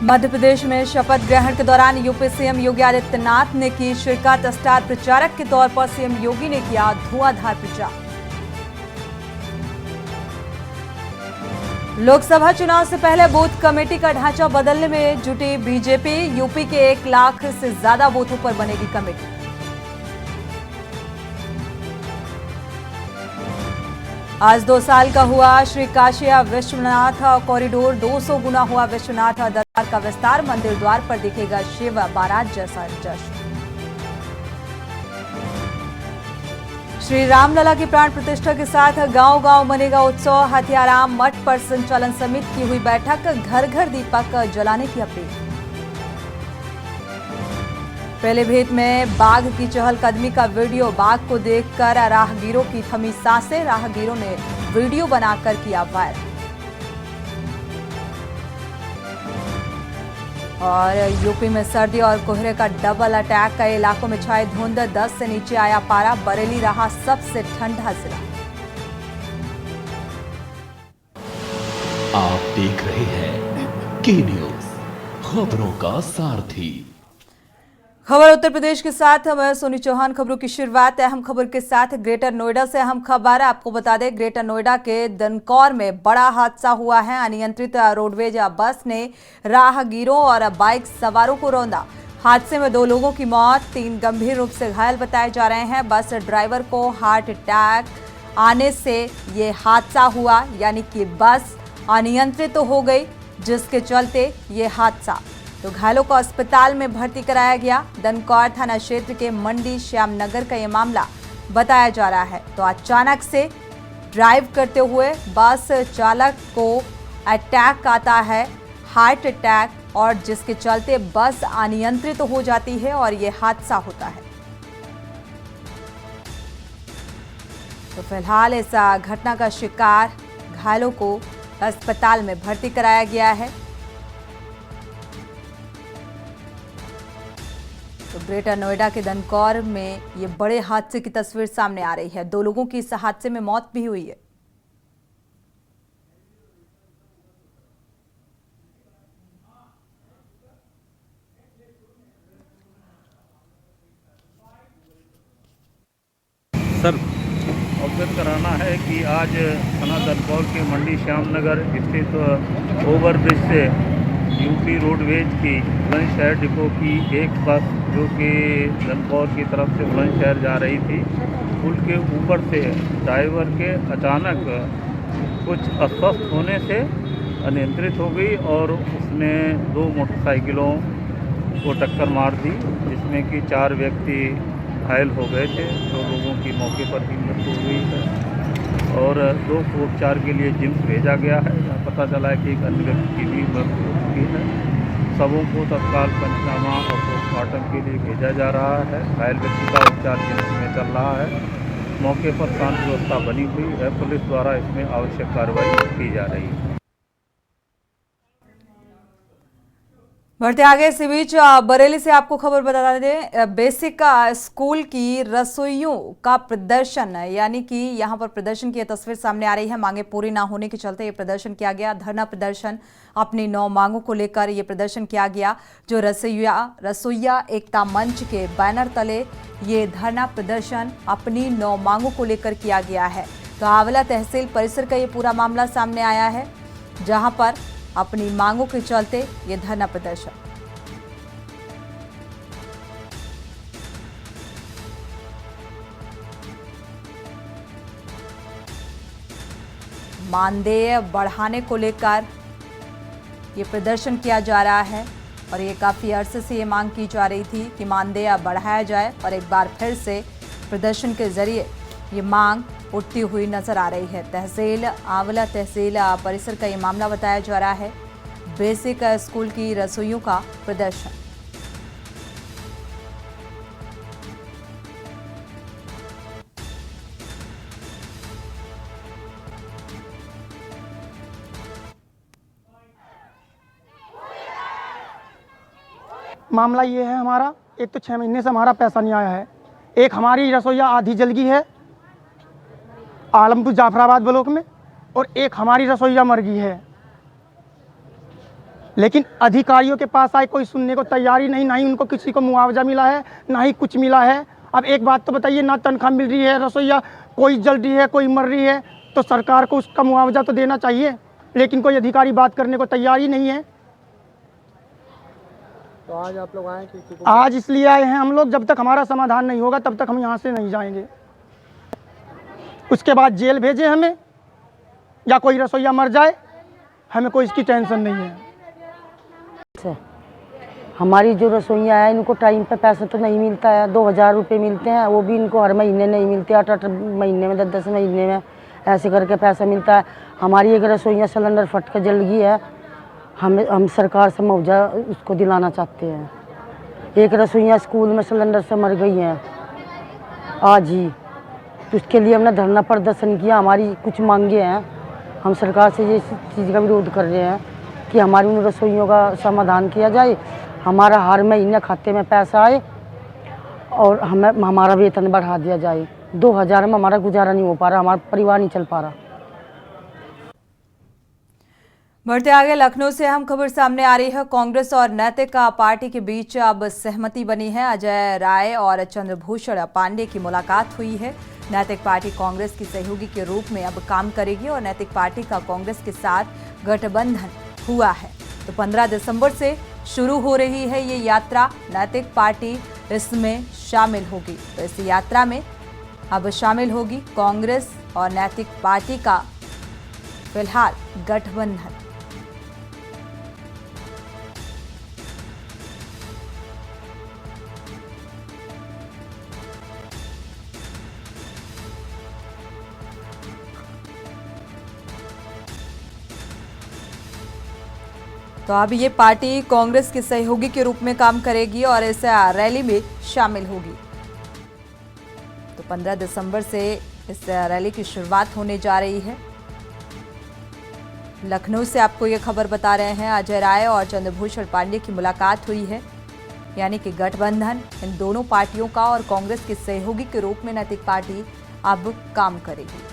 मध्य प्रदेश में शपथ ग्रहण के दौरान यूपी सीएम योगी आदित्यनाथ ने की शिरकत। स्टार प्रचारक के तौर पर सीएम योगी ने किया धुआंधार प्रचार। लोकसभा चुनाव से पहले बूथ कमेटी का ढांचा बदलने में जुटी बीजेपी। यूपी के 1 लाख से ज्यादा बूथों पर बनेगी कमेटी। आज 2 साल का हुआ श्री काशी विश्वनाथ कॉरिडोर। 200 गुना हुआ विश्वनाथ दरबार का विस्तार। मंदिर द्वार पर दिखेगा शिव बारात जैसा जश्न। श्री रामलला की प्राण प्रतिष्ठा के साथ गांव-गांव मनेगा उत्सव। हथियाराम मठ पर संचालन समिति की हुई बैठक। घर घर दीपक जलाने की अपील। पहले भेद में बाघ की चहलकदमी का वीडियो। बाघ को देखकर राहगीरों की थमी सांसें। राहगीरों ने वीडियो बनाकर किया वायरल। और यूपी में सर्दी और कोहरे का डबल अटैक। कई इलाकों में छाई धुंध। 10 से नीचे आया पारा। बरेली रहा सबसे ठंडा जिला। आप देख रहे हैं के न्यूज, खबरों का सारथी। खबर उत्तर प्रदेश के साथ मैं सोनी चौहान। खबरों की शुरुआत अहम खबर के साथ ग्रेटर नोएडा से। अहम खबर आपको बता दें, ग्रेटर नोएडा के दनकौर में बड़ा हादसा हुआ है। अनियंत्रित रोडवेज बस ने राहगीरों और बाइक सवारों को रौंदा। हादसे में 2 लोगों की मौत, 3 गंभीर रूप से घायल बताए जा रहे हैं। बस ड्राइवर को हार्ट अटैक आने से ये हादसा हुआ, यानी कि बस अनियंत्रित हो गई, जिसके चलते ये हादसा। तो घायलों को अस्पताल में भर्ती कराया गया। दनकौर थाना क्षेत्र के मंडी श्यामनगर का ये मामला बताया जा रहा है। तो अचानक से ड्राइव करते हुए बस चालक को अटैक आता है, हार्ट अटैक, और जिसके चलते बस अनियंत्रित हो जाती है और ये हादसा होता है। तो फिलहाल इस घटना का शिकार घायलों को अस्पताल में भर्ती कराया गया है। तो ग्रेटर नोएडा के दनकौर में ये बड़े हादसे की तस्वीर सामने आ रही है। 2 लोगों की इस हादसे में मौत भी हुई है। सर, अवगत कराना है कि आज थाना दनकौर के मंडी श्यामनगर स्थित ओवरब्रिज से यूपी रोडवेज की बुलंदशहर डिपो की एक बस जो कि दनकौर की तरफ से बुलंदशहर जा रही थी, पुल के ऊपर से ड्राइवर के अचानक कुछ अस्वस्थ होने से अनियंत्रित हो गई और उसने 2 मोटरसाइकिलों को टक्कर मार दी, जिसमें कि 4 व्यक्ति घायल हो गए थे। 2 लोगों की मौके पर ही मृत्यु हुई है और 2 को उपचार के लिए जिम्स भेजा गया है। पता चला है कि एक अन्य व्यक्ति की भी मृत्यु हो चुकी है। सबों को तत्काल पंचनामा और पोस्टमार्टम के लिए भेजा जा रहा है। घायल व्यक्ति का उपचार जिम्स में चल रहा है। मौके पर शांति व्यवस्था बनी हुई है। पुलिस द्वारा इसमें आवश्यक कार्रवाई की जा रही है। बढ़ते आगे, इसी बीच बरेली से आपको खबर बता दें, बेसिक स्कूल की रसोइयों का प्रदर्शन, यानी कि यहां पर प्रदर्शन की तस्वीर सामने आ रही है। मांगे पूरी ना होने के चलते ये प्रदर्शन किया गया। धरना प्रदर्शन, अपनी 9 मांगों को लेकर ये प्रदर्शन किया गया। जो रसोइया एकता मंच के बैनर तले ये धरना प्रदर्शन अपनी 9 मांगों को लेकर किया गया है। तो आंवला तहसील परिसर का ये पूरा मामला सामने आया है, जहां पर अपनी मांगों के चलते ये धरना प्रदर्शन। मानदेय बढ़ाने को लेकर ये प्रदर्शन किया जा रहा है और ये काफी अरसे से ये मांग की जा रही थी कि मानदेय बढ़ाया जाए, और एक बार फिर से प्रदर्शन के जरिए ये मांग उठती हुई नजर आ रही है। आंवला तहसील परिसर का ये मामला बताया जा रहा है। बेसिक स्कूल की रसोइयों का प्रदर्शन। मामला ये है हमारा, एक तो 6 महीने से हमारा पैसा नहीं आया है। एक हमारी रसोइया आधी जल गई है आलमपुर जाफराबाद ब्लॉक में, और एक हमारी रसोइया मर गई है। लेकिन अधिकारियों के पास आए कोई सुनने को तैयार ही नहीं, ना ही उनको किसी को मुआवजा मिला है, ना ही कुछ मिला है। अब एक बात तो बताइए, ना तनख्वाह मिल रही है, रसोईया कोई जल रही है, कोई मर रही है, तो सरकार को उसका मुआवजा तो देना चाहिए, लेकिन कोई अधिकारी बात करने को तैयार ही नहीं है। तो आज आप लोग आए कि आज इसलिए आए हैं हम लोग, जब तक हमारा समाधान नहीं होगा तब तक हम यहाँ से नहीं जाएंगे। उसके बाद जेल भेजे हमें, या कोई रसोईया मर जाए, हमें कोई इसकी टेंशन नहीं है। हमारी जो रसोइयाँ हैं इनको टाइम पे पैसा तो नहीं मिलता है, 2000 रुपये मिलते हैं, वो भी इनको हर महीने नहीं मिलते, 8-8 महीने में, 10-10 महीने में ऐसे करके पैसा मिलता है। हमारी एक रसोइयाँ सिलेंडर फट कर जल गई है, हम सरकार से मुआवजा उसको दिलाना चाहते हैं। एक रसोइयाँ स्कूल में सिलेंडर से मर गई हैं आज ही, तो उसके लिए हमने धरना प्रदर्शन किया। हमारी कुछ मांगे हैं, हम सरकार से ये चीज़ का विरोध कर रहे हैं कि हमारी उन रसोइयों का समाधान किया जाए, हमारा हर महीने खाते में पैसा आए और हमें हमारा वेतन बढ़ा दिया जाए। 2000 में हमारा गुजारा नहीं हो पा रहा, हमारा परिवार नहीं चल पा रहा। बढ़ते आगे लखनऊ से अहम खबर सामने आ रही है। कांग्रेस और नैतिक पार्टी के बीच अब सहमति बनी है। अजय राय और चंद्रभूषण पांडे की मुलाकात हुई है। नैतिक पार्टी कांग्रेस की सहयोगी के रूप में अब काम करेगी और नैतिक पार्टी का कांग्रेस के साथ गठबंधन हुआ है। तो 15 दिसंबर से शुरू हो रही है ये यात्रा, नैतिक पार्टी इसमें शामिल होगी। तो इस यात्रा में अब शामिल होगी कांग्रेस और नैतिक पार्टी का फिलहाल गठबंधन। तो अब ये पार्टी कांग्रेस के सहयोगी के रूप में काम करेगी और इस रैली में शामिल होगी। तो 15 दिसंबर से इस रैली की शुरुआत होने जा रही है। लखनऊ से आपको ये खबर बता रहे हैं, अजय राय और चंद्रभूषण पांडे की मुलाकात हुई है, यानी कि गठबंधन इन दोनों पार्टियों का और कांग्रेस के सहयोगी के रूप में नैतिक पार्टी अब काम करेगी।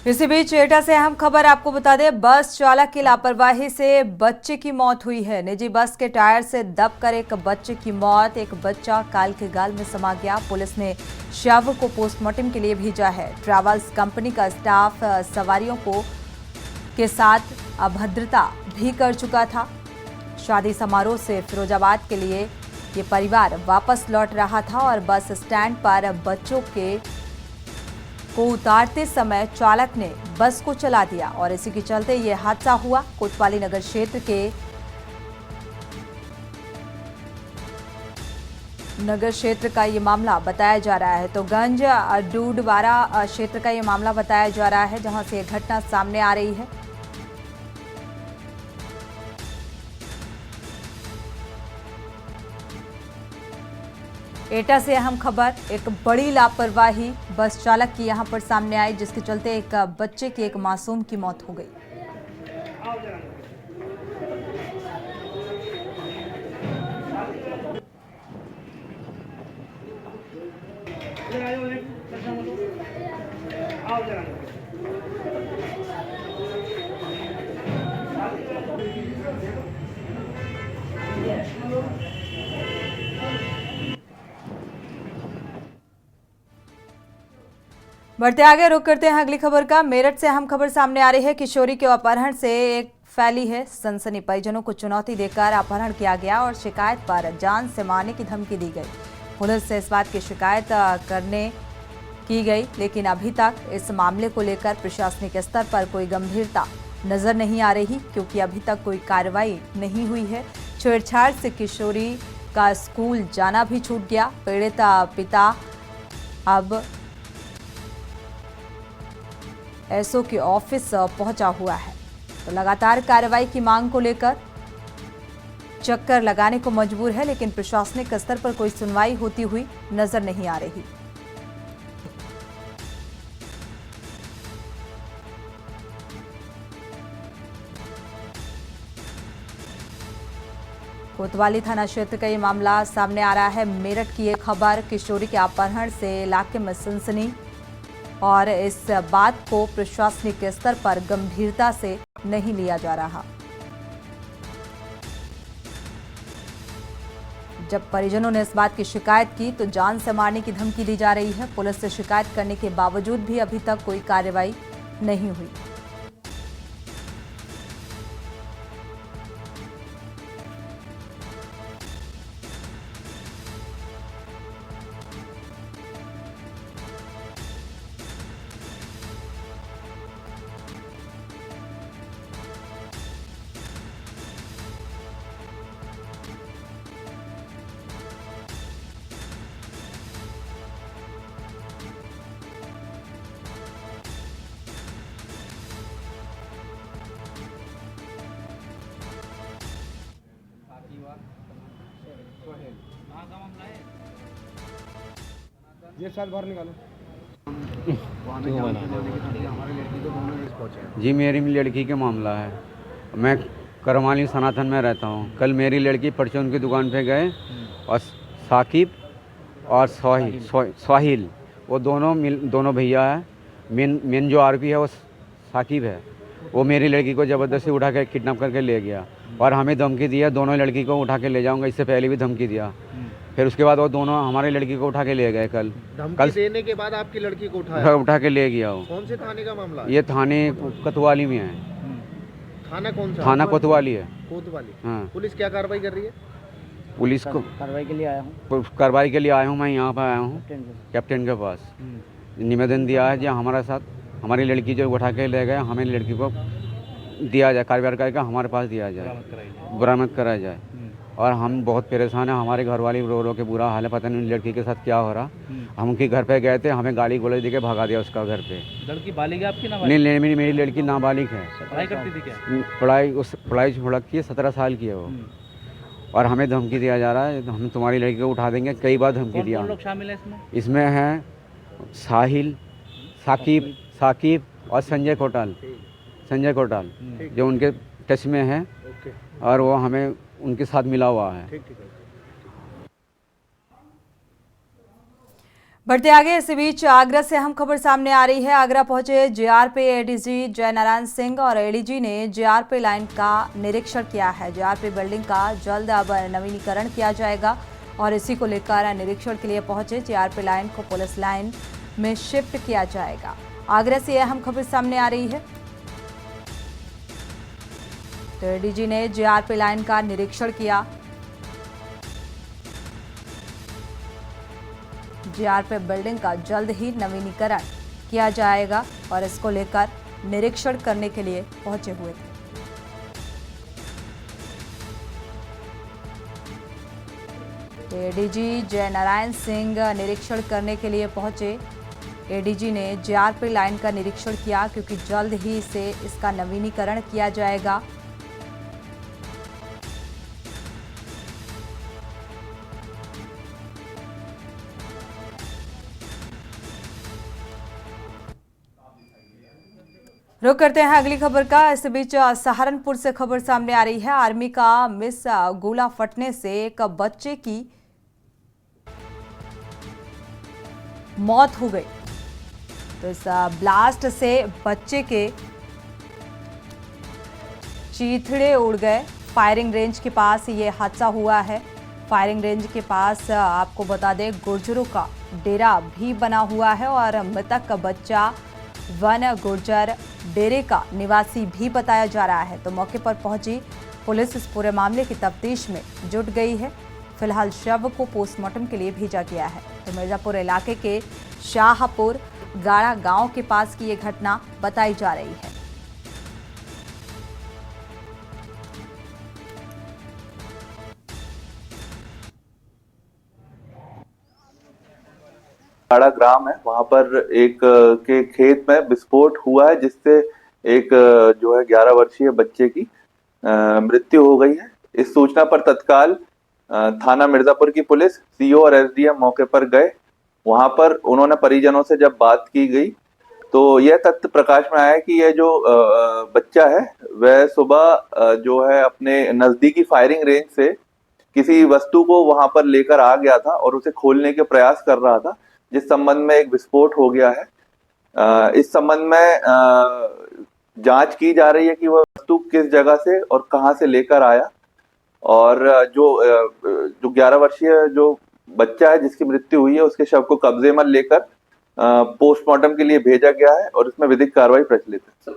इसी बीच एटा से अहम खबर आपको बता दें, बस चालक की लापरवाही से बच्चे की मौत हुई है। निजी बस के टायर से दबकर एक बच्चे की मौत, एक बच्चा काल के गाल में समा गया। पुलिस ने शव को पोस्टमार्टम के लिए भेजा है। ट्रैवल्स कंपनी का स्टाफ सवारियों के साथ अभद्रता भी कर चुका था। शादी समारोह से फिरोजाबाद के लिए ये परिवार वापस लौट रहा था और बस स्टैंड पर बच्चों को उतारते समय चालक ने बस को चला दिया और इसी के चलते ये हादसा हुआ। कोतवाली नगर क्षेत्र का ये मामला बताया जा रहा है। तो गंज डूडवारा क्षेत्र का ये मामला बताया जा रहा है, जहां से ये घटना सामने आ रही है। एटा से अहम खबर, एक बड़ी लापरवाही बस चालक की यहां पर सामने आई, जिसके चलते एक बच्चे की, एक मासूम की मौत हो गई। बढ़ते आगे रुक करते हैं अगली खबर का। मेरठ से अहम खबर सामने आ रही है। किशोरी के अपहरण से एक फैली है सनसनी। परिजनों को चुनौती देकर अपहरण किया गया और शिकायत पर जान से मारने की धमकी दी गई। पुलिस से इस बात की शिकायत करने की गई, लेकिन अभी तक इस मामले को लेकर प्रशासनिक स्तर पर कोई गंभीरता नजर नहीं आ रही, क्योंकि अभी तक कोई कार्रवाई नहीं हुई है। छेड़छाड़ से किशोरी का स्कूल जाना भी छूट गया। पीड़ित पिता अब एसओ के ऑफिस पहुंचा हुआ है। तो लगातार कार्रवाई की मांग को लेकर चक्कर लगाने को मजबूर है, लेकिन प्रशासनिक स्तर पर कोई सुनवाई होती हुई नजर नहीं आ रही। कोतवाली थाना क्षेत्र का ये मामला सामने आ रहा है। मेरठ की एक खबर, किशोरी के अपहरण से इलाके में सनसनी, और इस बात को प्रशासनिक स्तर पर गंभीरता से नहीं लिया जा रहा। जब परिजनों ने इस बात की शिकायत की तो जान से मारने की धमकी दी जा रही है। पुलिस से शिकायत करने के बावजूद भी अभी तक कोई कार्रवाई नहीं हुई। ये साल बाहर निकालो। जी मेरी लड़की का मामला है। मैं करमाली सनातन में रहता हूँ। कल मेरी लड़की परचून की दुकान पे गए और साकिब और स्वाहिल वो दोनों भैया है। मेन जो आरोपी है वो साकिब है। वो मेरी लड़की को ज़बरदस्ती उठा के किडनैप करके ले गया और हमें धमकी दिया, दोनों लड़की को उठा के ले जाऊंगा। इससे पहले भी धमकी दिया। फिर उसके बाद वो दोनों हमारी लड़की को उठा के ले गए। कल देने के बाद आपकी लड़की को उठा के ले गया। वो कौन से थाने का मामला है? ये थाने कोतवाली में है। थाना कौन सा? थाना कोतवाली है। कोतवाली। हाँ। पुलिस क्या कार्रवाई कर रही है? पुलिस को कार्रवाई के लिए आया हूँ। कार्रवाई के लिए आया हूँ। मैं यहाँ पर आया हूँ कैप्टन के पास। निवेदन दिया है जो हमारे साथ हमारी लड़की जो उठा के ले गए, हमें लड़की को दिया जाए, कार्रवाई करके हमारे पास दिया जाए, बरामद कराया जाए। और हम बहुत परेशान हैं। हमारे घर वाली रो रो के बुरा हाल है। पता नहीं लड़की के साथ क्या हो रहा। हम उनके घर पे गए थे, हमें गाली गोली दे के भगा दिया उसका घर पे। लड़की बालिग है आपकी? नहीं, मेरी लड़की नाबालिग है। पढ़ाई करती थी क्या? पढ़ाई छोड़ की है। 17 साल की है वो। और हमें धमकी दिया जा रहा है, हम तुम्हारी लड़की को उठा देंगे। कई बार धमकी दिया। कौन लोग शामिल है इसमें? इसमें है साहिल, साकिब और संजय कोटाल जो उनके टच में है और वो हमें उनके साथ मिला हुआ है। बढ़ते आगे, इसी बीच आगरा से अहम खबर सामने आ रही है। आगरा पहुंचे जेआरपी एडीजी जय नारायण सिंह और एडीजी ने जेआरपी लाइन का निरीक्षण किया है। जेआरपी बिल्डिंग का जल्द अब नवीनीकरण किया जाएगा और इसी को लेकर निरीक्षण के लिए पहुंचे। जेआरपी लाइन को पुलिस लाइन में शिफ्ट किया जाएगा। आगरा से अहम खबर सामने आ रही है। तो एडीजी ने जेआरपी लाइन का निरीक्षण किया। जेआरपी बिल्डिंग का जल्द ही नवीनीकरण किया जाएगा और इसको लेकर निरीक्षण करने के लिए पहुंचे हुए थे। तो एडीजी जय नारायण सिंह निरीक्षण करने के लिए पहुंचे। एडीजी ने जेआरपी लाइन का निरीक्षण किया क्योंकि जल्द ही इसे इसका नवीनीकरण किया जाएगा। रुक करते हैं अगली खबर का। इस बीच सहारनपुर से खबर सामने आ रही है। आर्मी का मिस गोला फटने से एक बच्चे की मौत हो गई। तो इस ब्लास्ट से बच्चे के चीथड़े उड़ गए। फायरिंग रेंज के पास ये हादसा हुआ है। फायरिंग रेंज के पास आपको बता दें गुर्जरों का डेरा भी बना हुआ है और मृतक का बच्चा वन गुर्जर डेरे का निवासी भी बताया जा रहा है। तो मौके पर पहुंची पुलिस इस पूरे मामले की तफ्तीश में जुट गई है। फिलहाल शव को पोस्टमार्टम के लिए भेजा गया है। तो मिर्जापुर इलाके के शाहपुर गाड़ा गांव के पास की ये घटना बताई जा रही है। अखाड़ा ग्राम है, वहां पर एक के खेत में विस्फोट हुआ है, जिससे एक जो है 11 वर्षीय बच्चे की मृत्यु हो गई है। इस सूचना पर तत्काल थाना मिर्जापुर की पुलिस, सीओ और एसडीएम मौके पर गए। वहां पर उन्होंने परिजनों से जब बात की गई तो यह तथ्य प्रकाश में आया कि यह जो बच्चा है वह सुबह जो है अपने नजदीकी फायरिंग रेंज से किसी वस्तु को वहां पर लेकर आ गया था और उसे खोलने के प्रयास कर रहा था, जिस संबंध में एक विस्फोट हो गया है। इस संबंध में जांच की जा रही है कि वह वस्तु किस जगह से और कहां से लेकर आया, और जो 11 वर्षीय जो बच्चा है जिसकी मृत्यु हुई है उसके शव को कब्जे में लेकर पोस्टमार्टम के लिए भेजा गया है और इसमें विधिक कार्रवाई प्रचलित है।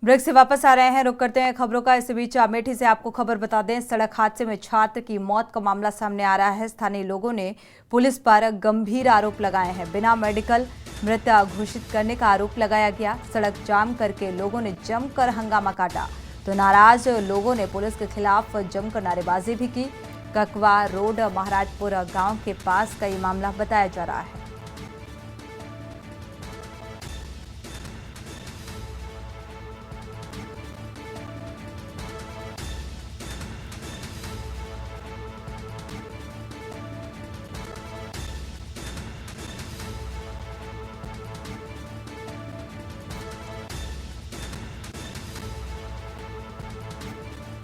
ब्रेक से वापस आ रहे हैं, रुक करते हैं खबरों का। इस बीच अमेठी से आपको खबर बता दें, सड़क हादसे में छात्र की मौत का मामला सामने आ रहा है। स्थानीय लोगों ने पुलिस पर गंभीर आरोप लगाए हैं। बिना मेडिकल मृत घोषित करने का आरोप लगाया गया। सड़क जाम करके लोगों ने जमकर हंगामा काटा तो नाराज लोगों ने पुलिस के खिलाफ जमकर नारेबाजी भी की। ककवा रोड महाराजपुर गांव के पास का ये मामला बताया जा रहा है।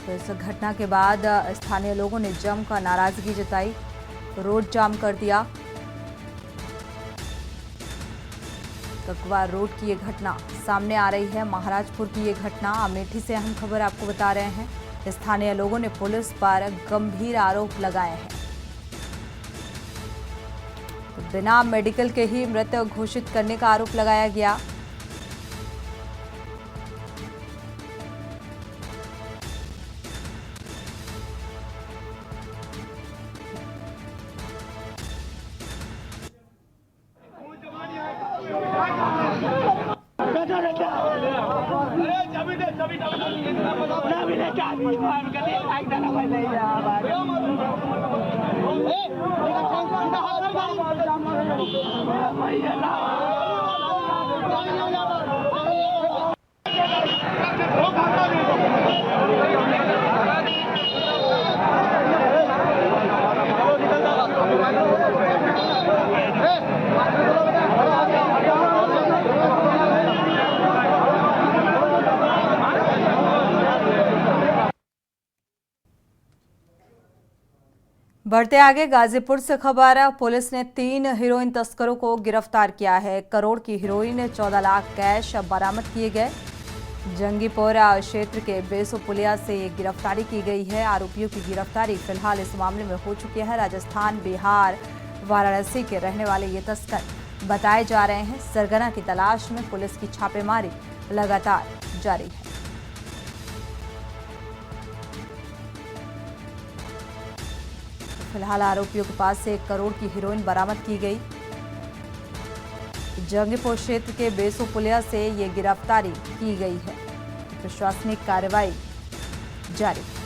तो इस घटना के बाद स्थानीय लोगों ने जमकर नाराजगी जताई, रोड जाम कर दिया। ककवा रोड की ये घटना सामने आ रही है, महाराजपुर की ये घटना। अमेठी से अहम खबर आपको बता रहे हैं। स्थानीय लोगों ने पुलिस पर गंभीर आरोप लगाए हैं। तो बिना मेडिकल के ही मृत घोषित करने का आरोप लगाया गया। बढ़ते आगे, गाजीपुर से खबर। पुलिस ने 3 हीरोइन तस्करों को गिरफ्तार किया है। करोड़ की हीरोइन, 14 लाख कैश बरामद किए गए। जंगीपुरा क्षेत्र के बेसो पुलिया से ये गिरफ्तारी की गई है। आरोपियों की गिरफ्तारी फिलहाल इस मामले में हो चुकी है। राजस्थान, बिहार, वाराणसी के रहने वाले ये तस्कर बताए जा रहे हैं। सरगना की तलाश में पुलिस की छापेमारी लगातार जारी है। फिलहाल आरोपियों के पास से 1 करोड़ की हीरोइन बरामद की गई। जंगीपुर क्षेत्र के बेसो पुलिया से ये गिरफ्तारी की गई है। तो प्रशासनिक कार्रवाई जारी है।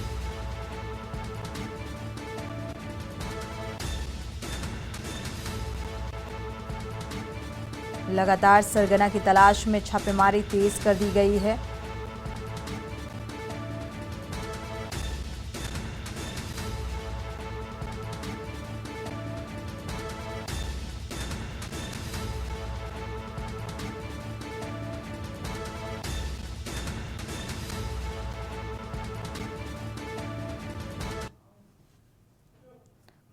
लगातार सरगना की तलाश में छापेमारी तेज कर दी गई है।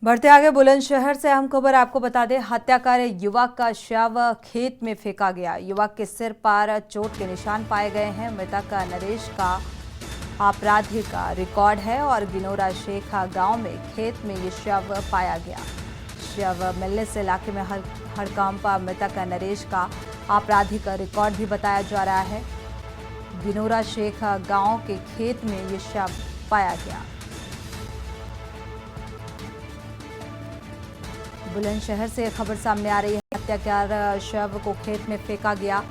बढ़ते आगे, बुलंदशहर से अहम खबर आपको बता दें। हत्याकार युवक का शव खेत में फेंका गया। युवक के सिर पर चोट के निशान पाए गए हैं। मृतक नरेश का आपराधिक रिकॉर्ड है और गिनोरा शेखा गांव में खेत में ये शव पाया गया। शव मिलने से इलाके में हड़कंप। मृतक नरेश का आपराधिक रिकॉर्ड भी बताया जा रहा है। गिनोरा शेखा गांव के खेत में ये शव पाया गया। बुलंदशहर से खबर सामने आ रही है। हत्याकार शव को खेत में फेंका गया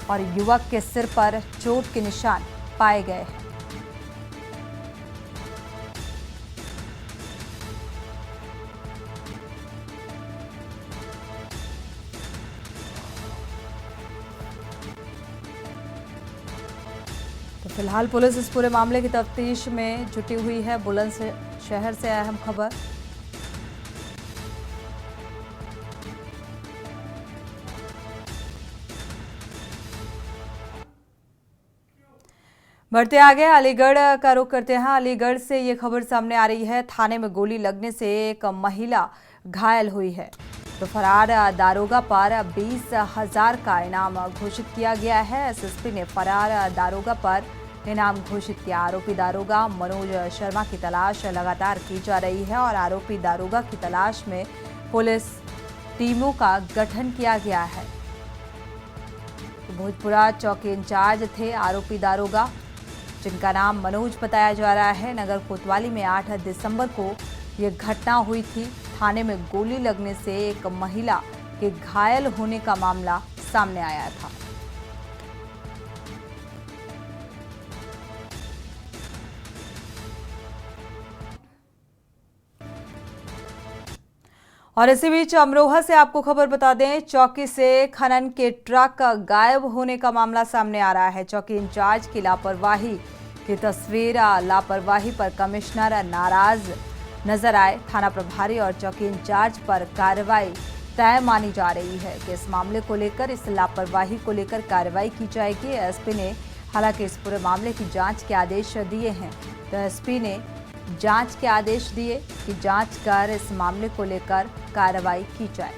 और युवक के सिर पर चोट के निशान पाए गए हैं। फिलहाल पुलिस इस पूरे मामले की तफ्तीश में जुटी हुई है। बुलंदशहर से अहम खबर। बढ़ते आगे अलीगढ़ का रुख करते हैं। अलीगढ़ से ये खबर सामने आ रही है, थाने में गोली लगने से एक महिला घायल हुई है। तो फरार दारोगा पर 20,000 का इनाम घोषित किया गया है। एसएसपी ने फरार दारोगा पर इनाम घोषित किया। आरोपी दारोगा मनोज शर्मा की तलाश लगातार की जा रही है और आरोपी दारोगा की तलाश में पुलिस टीमों का गठन किया गया है। तो भोजपुरा चौकी इंचार्ज थे आरोपी दारोगा, जिनका नाम मनोज बताया जा रहा है। नगर कोतवाली में 8 दिसंबर को ये घटना हुई थी। थाने में गोली लगने से एक महिला के घायल होने का मामला सामने आया था। और इसी बीच अमरोहा से आपको खबर बता दें, चौकी से खनन के ट्रक गायब होने का मामला सामने आ रहा है। चौकी इंचार्ज की लापरवाही की तस्वीर, लापरवाही पर कमिश्नर नाराज नजर आए। थाना प्रभारी और चौकी इंचार्ज पर कार्रवाई तय मानी जा रही है कि इस मामले को लेकर, इस लापरवाही को लेकर कार्रवाई की जाएगी। एसपी ने हालांकि इस पूरे मामले की जांच के आदेश दिए हैं। तो एसपी ने जांच के आदेश दिए कि जांच कर इस मामले को लेकर कार्रवाई की जाए।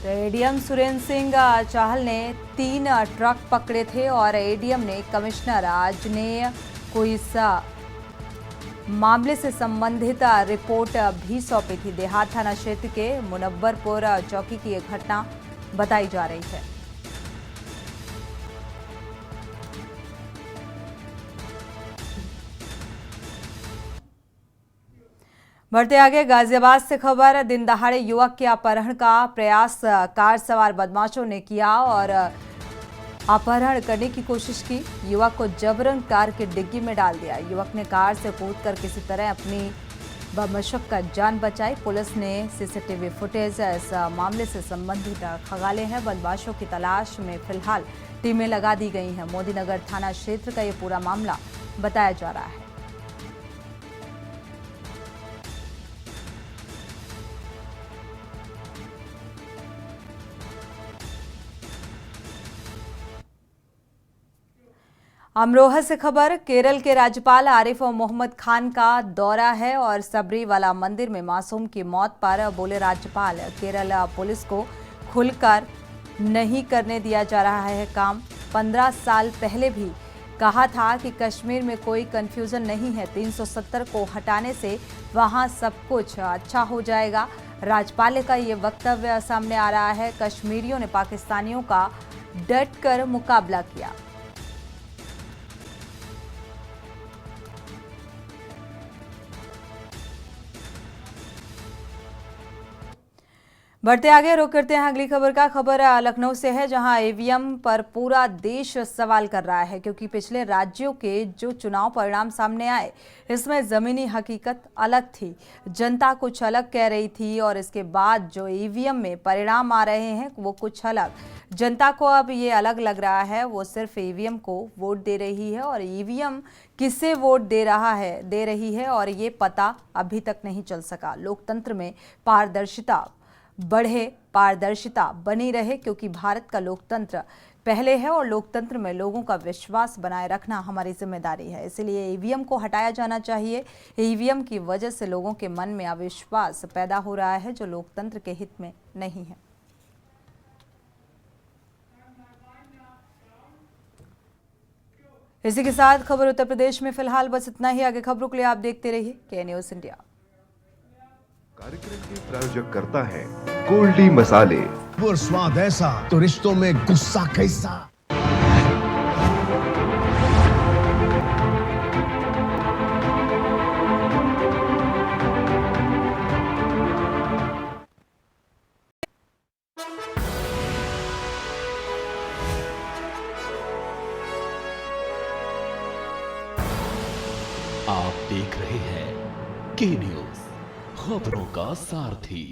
तो एडीएम सुरेंद्र सिंह चाहल ने 3 ट्रक पकड़े थे और एडीएम ने कमिश्नर आजनेय को इस मामले से संबंधित रिपोर्ट भी सौंपी थी। देहात थाना क्षेत्र के मुनव्वरपुर चौकी की यह घटना बताई जा रही है। बढ़ते आगे गाजियाबाद से खबर। दिन दहाड़े युवक के अपहरण का प्रयास कार सवार बदमाशों ने किया और अपहरण करने की कोशिश की। युवक को जबरन कार के डिग्गी में डाल दिया। युवक ने कार से कूदकर किसी तरह अपनी बमशक्कत जान बचाई। पुलिस ने सीसीटीवी फुटेज इस मामले से संबंधित खंगाले हैं। बदमाशों की तलाश में फिलहाल टीमें लगा दी गई हैं। मोदीनगर थाना क्षेत्र का ये पूरा मामला बताया जा रहा है। अमरोहा से खबर। केरल के राज्यपाल आरिफ मोहम्मद खान का दौरा है और सबरीवाला मंदिर में मासूम की मौत पर बोले राज्यपाल, केरल पुलिस को खुलकर नहीं करने दिया जा रहा है काम। 15 साल पहले भी कहा था कि कश्मीर में कोई कंफ्यूजन नहीं है। 370 को हटाने से वहां सब कुछ अच्छा हो जाएगा। राज्यपाल का ये वक्तव्य सामने आ रहा है। कश्मीरियों ने पाकिस्तानियों का डट कर मुकाबला किया। बढ़ते आगे रुक करते हैं अगली खबर का। खबर लखनऊ से है, जहां ईवीएम पर पूरा देश सवाल कर रहा है, क्योंकि पिछले राज्यों के जो चुनाव परिणाम सामने आए, इसमें जमीनी हकीकत अलग थी। जनता कुछ अलग कह रही थी और इसके बाद जो ईवीएम में परिणाम आ रहे हैं वो कुछ अलग। जनता को अब ये अलग लग रहा है, वो सिर्फ ईवीएम को वोट दे रही है और ईवीएम किसे वोट दे रही है और ये पता अभी तक नहीं चल सका। लोकतंत्र में पारदर्शिता बढ़े, पारदर्शिता बनी रहे, क्योंकि भारत का लोकतंत्र पहले है और लोकतंत्र में लोगों का विश्वास बनाए रखना हमारी जिम्मेदारी है। इसलिए ईवीएम को हटाया जाना चाहिए। ईवीएम की वजह से लोगों के मन में अविश्वास पैदा हो रहा है, जो लोकतंत्र के हित में नहीं है। इसी के साथ खबर उत्तर प्रदेश में फिलहाल बस इतना ही। आगे खबरों के लिए आप देखते रहिए के न्यूज़ इंडिया। कार्यक्रम के प्रायोजक करता है गोल्डी मसाले। और स्वाद ऐसा तो रिश्तों में गुस्सा कैसा। आप देख रहे हैं के न्यूज़, खबरों का सारथी।